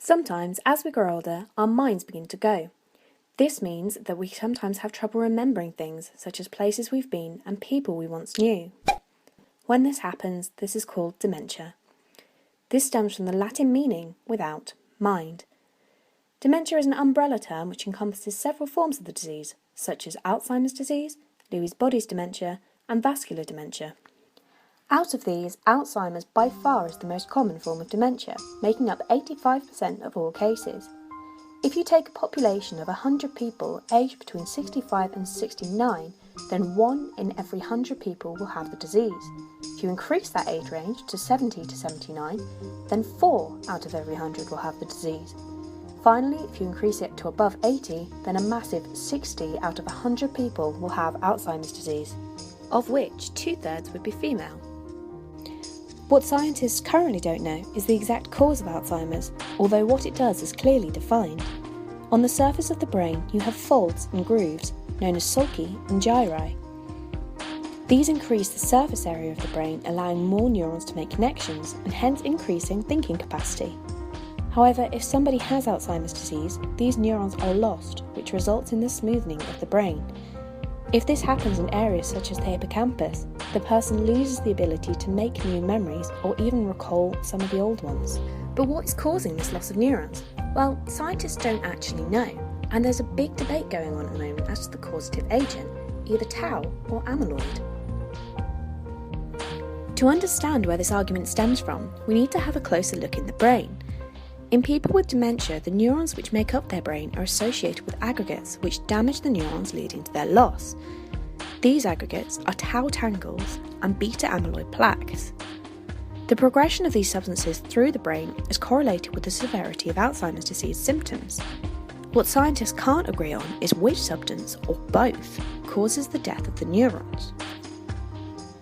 Sometimes, as we grow older, our minds begin to go. This means that we sometimes have trouble remembering things, such as places we've been and people we once knew. When this happens, this is called dementia. This stems from the Latin meaning without mind. Dementia is an umbrella term which encompasses several forms of the disease, such as Alzheimer's disease, Lewy body's dementia, and vascular dementia. Out of these, Alzheimer's by far is the most common form of dementia, making up 85% of all cases. If you take a population of 100 people aged between 65 and 69, then 1 in every 100 people will have the disease. If you increase that age range to 70 to 79, then 4 out of every 100 will have the disease. Finally, if you increase it to above 80, then a massive 60 out of 100 people will have Alzheimer's disease, of which 2/3 would be female. What scientists currently don't know is the exact cause of Alzheimer's, although what it does is clearly defined. On the surface of the brain, you have folds and grooves, known as sulci and gyri. These increase the surface area of the brain, allowing more neurons to make connections and hence increasing thinking capacity. However, if somebody has Alzheimer's disease, these neurons are lost, which results in the smoothing of the brain. If this happens in areas such as the hippocampus, the person loses the ability to make new memories or even recall some of the old ones. But what is causing this loss of neurons? Well, scientists don't actually know, and there's a big debate going on at the moment as to the causative agent, either tau or amyloid. To understand where this argument stems from, we need to have a closer look in the brain. In people with dementia, the neurons which make up their brain are associated with aggregates which damage the neurons, leading to their loss. These aggregates are tau tangles and beta amyloid plaques. The progression of these substances through the brain is correlated with the severity of Alzheimer's disease symptoms. What scientists can't agree on is which substance, or both, causes the death of the neurons.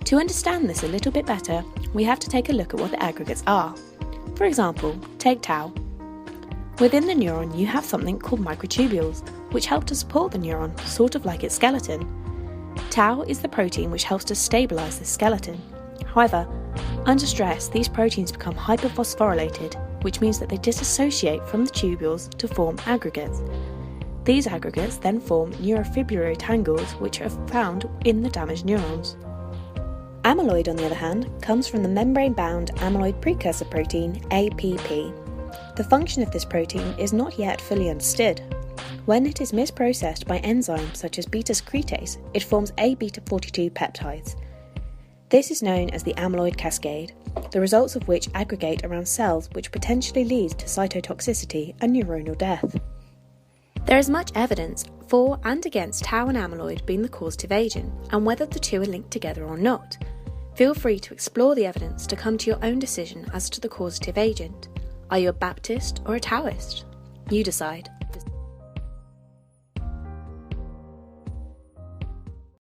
To understand this a little bit better, we have to take a look at what the aggregates are. For example, take tau. Within the neuron you have something called microtubules, which help to support the neuron, sort of like its skeleton. Tau is the protein which helps to stabilise the skeleton. However, under stress these proteins become hyperphosphorylated, which means that they disassociate from the tubules to form aggregates. These aggregates then form neurofibrillary tangles, which are found in the damaged neurons. Amyloid, on the other hand, comes from the membrane-bound amyloid precursor protein, APP. The function of this protein is not yet fully understood. When it is misprocessed by enzymes such as beta-secretase, it forms A-beta-42 peptides. This is known as the amyloid cascade, the results of which aggregate around cells, which potentially leads to cytotoxicity and neuronal death. There is much evidence for and against tau and amyloid being the causative agent, and whether the two are linked together or not. Feel free to explore the evidence to come to your own decision as to the causative agent. Are you a Baptist or a Tauist? You decide.